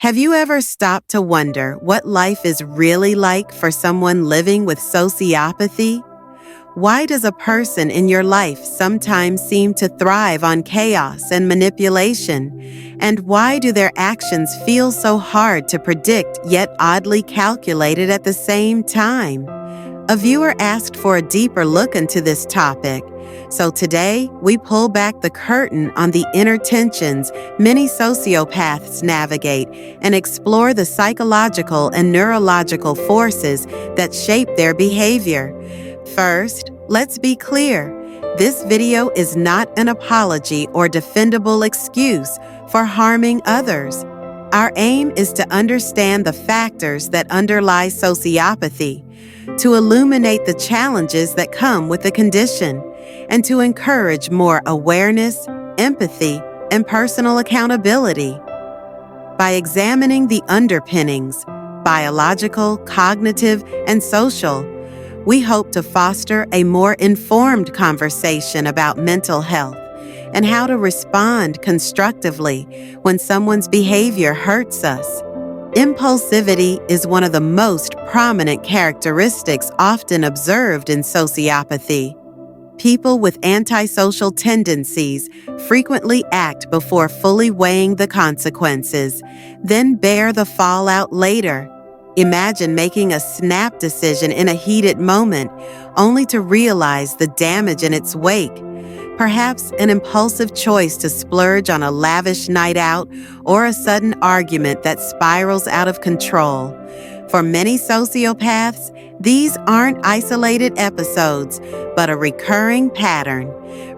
Have you ever stopped to wonder what life is really like for someone living with sociopathy? Why does a person in your life sometimes seem to thrive on chaos and manipulation? And why do their actions feel so hard to predict yet oddly calculated at the same time? A viewer asked for a deeper look into this topic. So today, we pull back the curtain on the inner tensions many sociopaths navigate and explore the psychological and neurological forces that shape their behavior. First, let's be clear. This video is not an apology or defendable excuse for harming others. Our aim is to understand the factors that underlie sociopathy, to illuminate the challenges that come with the condition, and to encourage more awareness, empathy, and personal accountability. By examining the underpinnings, biological, cognitive, and social, we hope to foster a more informed conversation about mental health and how to respond constructively when someone's behavior hurts us. Impulsivity is one of the most prominent characteristics often observed in sociopathy. People with antisocial tendencies frequently act before fully weighing the consequences, then bear the fallout later. Imagine making a snap decision in a heated moment, only to realize the damage in its wake. Perhaps an impulsive choice to splurge on a lavish night out or a sudden argument that spirals out of control. For many sociopaths, these aren't isolated episodes, but a recurring pattern.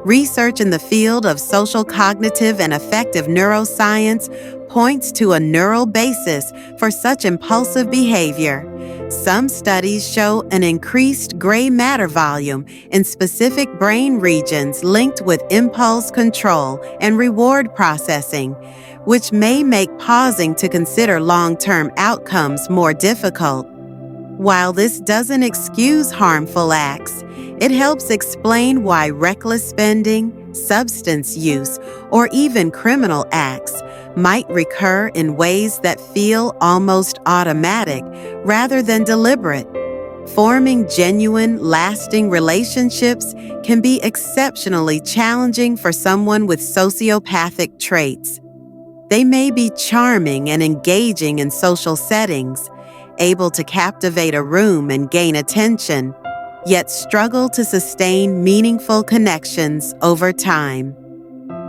Research in the field of social cognitive and affective neuroscience points to a neural basis for such impulsive behavior. Some studies show an increased gray matter volume in specific brain regions linked with impulse control and reward processing, which may make pausing to consider long-term outcomes more difficult. While this doesn't excuse harmful acts, it helps explain why reckless spending, substance use, or even criminal acts might recur in ways that feel almost automatic rather than deliberate. Forming genuine, lasting relationships can be exceptionally challenging for someone with sociopathic traits. They may be charming and engaging in social settings, able to captivate a room and gain attention, yet struggle to sustain meaningful connections over time.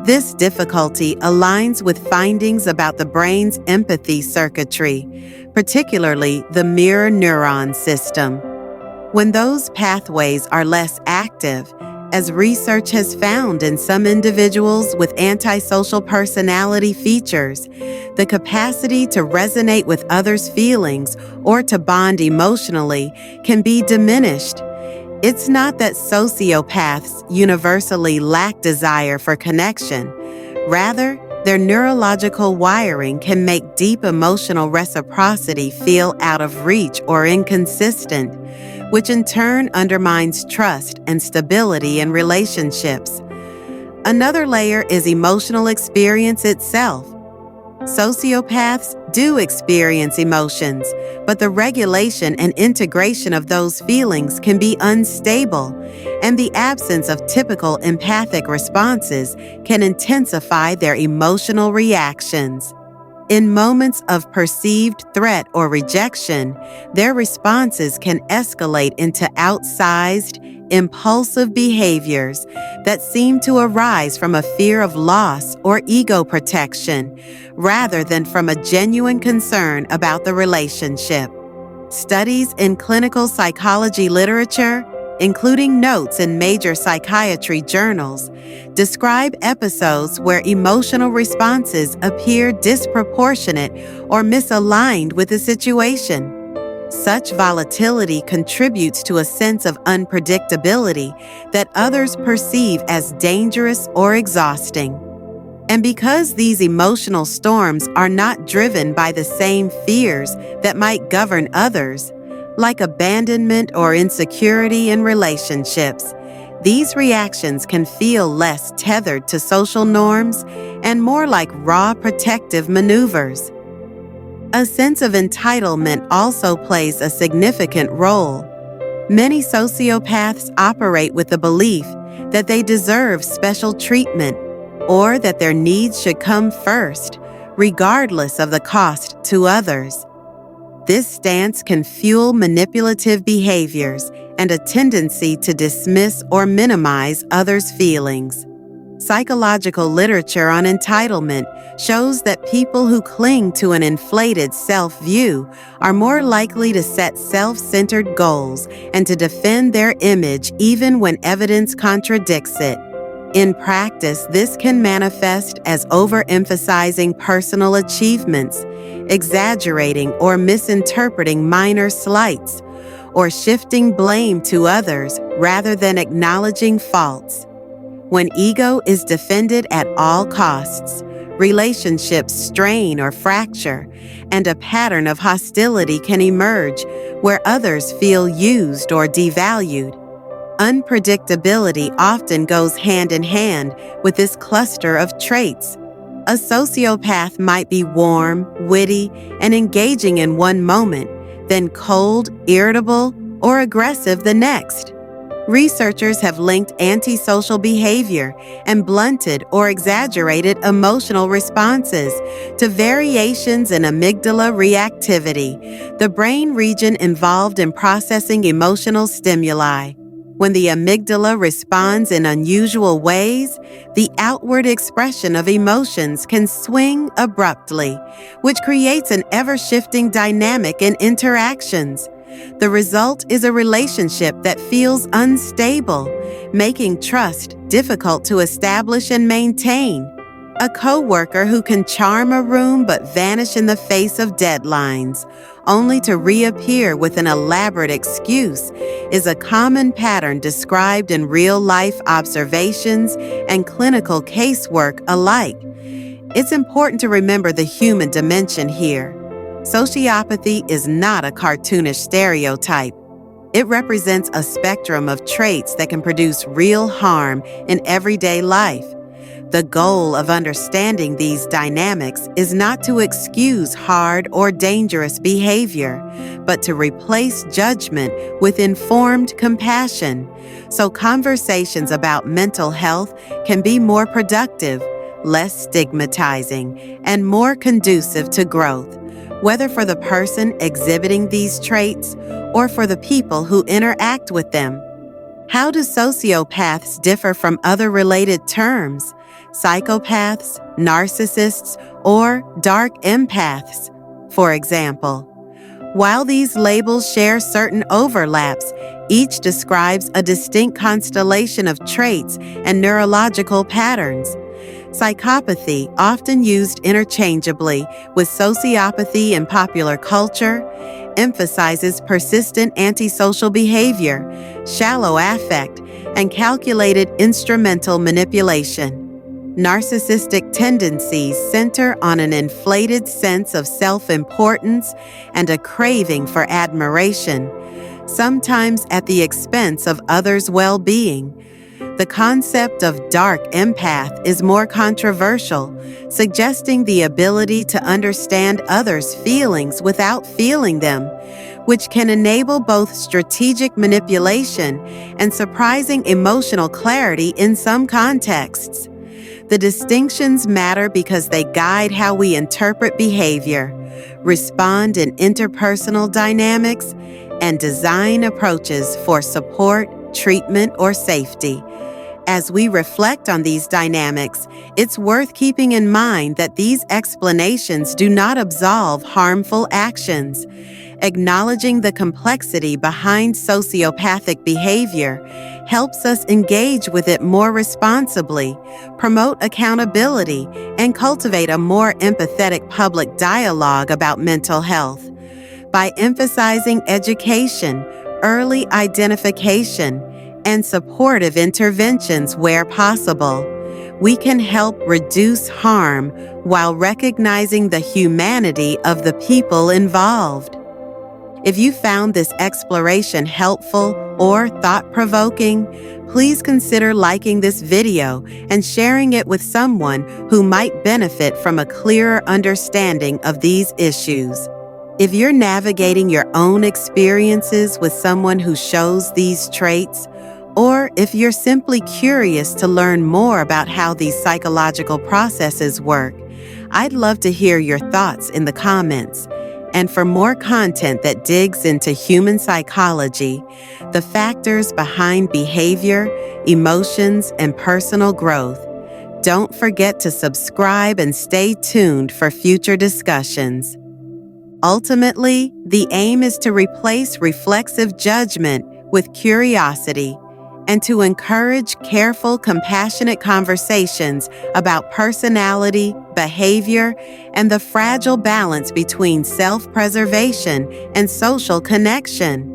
This difficulty aligns with findings about the brain's empathy circuitry, particularly the mirror neuron system. When those pathways are less active, as research has found in some individuals with antisocial personality features, the capacity to resonate with others' feelings or to bond emotionally can be diminished. It's not that sociopaths universally lack desire for connection. Rather, their neurological wiring can make deep emotional reciprocity feel out of reach or inconsistent, which in turn undermines trust and stability in relationships. Another layer is emotional experience itself. Sociopaths do experience emotions, but the regulation and integration of those feelings can be unstable, and the absence of typical empathic responses can intensify their emotional reactions. In moments of perceived threat or rejection, their responses can escalate into outsized, impulsive behaviors that seem to arise from a fear of loss or ego protection, rather than from a genuine concern about the relationship. Studies in clinical psychology literature, including notes in major psychiatry journals, describe episodes where emotional responses appear disproportionate or misaligned with the situation. Such volatility contributes to a sense of unpredictability that others perceive as dangerous or exhausting. And because these emotional storms are not driven by the same fears that might govern others, like abandonment or insecurity in relationships, these reactions can feel less tethered to social norms and more like raw protective maneuvers. A sense of entitlement also plays a significant role. Many sociopaths operate with the belief that they deserve special treatment or that their needs should come first, regardless of the cost to others. This stance can fuel manipulative behaviors and a tendency to dismiss or minimize others' feelings. Psychological literature on entitlement shows that people who cling to an inflated self-view are more likely to set self-centered goals and to defend their image even when evidence contradicts it. In practice, this can manifest as overemphasizing personal achievements, exaggerating or misinterpreting minor slights, or shifting blame to others rather than acknowledging faults. When ego is defended at all costs, relationships strain or fracture, and a pattern of hostility can emerge where others feel used or devalued. Unpredictability often goes hand in hand with this cluster of traits. A sociopath might be warm, witty, and engaging in one moment, then cold, irritable, or aggressive the next. Researchers have linked antisocial behavior and blunted or exaggerated emotional responses to variations in amygdala reactivity, the brain region involved in processing emotional stimuli. When the amygdala responds in unusual ways, the outward expression of emotions can swing abruptly, which creates an ever-shifting dynamic in interactions. The result is a relationship that feels unstable, making trust difficult to establish and maintain. A coworker who can charm a room but vanish in the face of deadlines, only to reappear with an elaborate excuse, is a common pattern described in real-life observations and clinical casework alike. It's important to remember the human dimension here. Sociopathy is not a cartoonish stereotype. It represents a spectrum of traits that can produce real harm in everyday life. The goal of understanding these dynamics is not to excuse hard or dangerous behavior, but to replace judgment with informed compassion, so conversations about mental health can be more productive, less stigmatizing, and more conducive to growth, whether for the person exhibiting these traits or for the people who interact with them. How do sociopaths differ from other related terms? Psychopaths, narcissists, or dark empaths, for example. While these labels share certain overlaps, each describes a distinct constellation of traits and neurological patterns. Psychopathy, often used interchangeably with sociopathy in popular culture, emphasizes persistent antisocial behavior, shallow affect, and calculated instrumental manipulation. Narcissistic tendencies center on an inflated sense of self-importance and a craving for admiration, sometimes at the expense of others' well-being. The concept of dark empath is more controversial, suggesting the ability to understand others' feelings without feeling them, which can enable both strategic manipulation and surprising emotional clarity in some contexts. The distinctions matter because they guide how we interpret behavior, respond in interpersonal dynamics, and design approaches for support, treatment, or safety. As we reflect on these dynamics, it's worth keeping in mind that these explanations do not absolve harmful actions. Acknowledging the complexity behind sociopathic behavior helps us engage with it more responsibly, promote accountability, and cultivate a more empathetic public dialogue about mental health. By emphasizing education, early identification, and supportive interventions where possible, we can help reduce harm while recognizing the humanity of the people involved. If you found this exploration helpful or thought-provoking, please consider liking this video and sharing it with someone who might benefit from a clearer understanding of these issues. If you're navigating your own experiences with someone who shows these traits, or if you're simply curious to learn more about how these psychological processes work, I'd love to hear your thoughts in the comments. And for more content that digs into human psychology, the factors behind behavior, emotions, and personal growth, don't forget to subscribe and stay tuned for future discussions. Ultimately, the aim is to replace reflexive judgment with curiosity and to encourage careful, compassionate conversations about personality, behavior, and the fragile balance between self-preservation and social connection.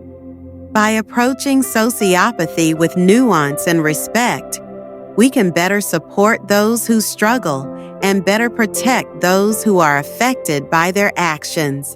By approaching sociopathy with nuance and respect, we can better support those who struggle and better protect those who are affected by their actions.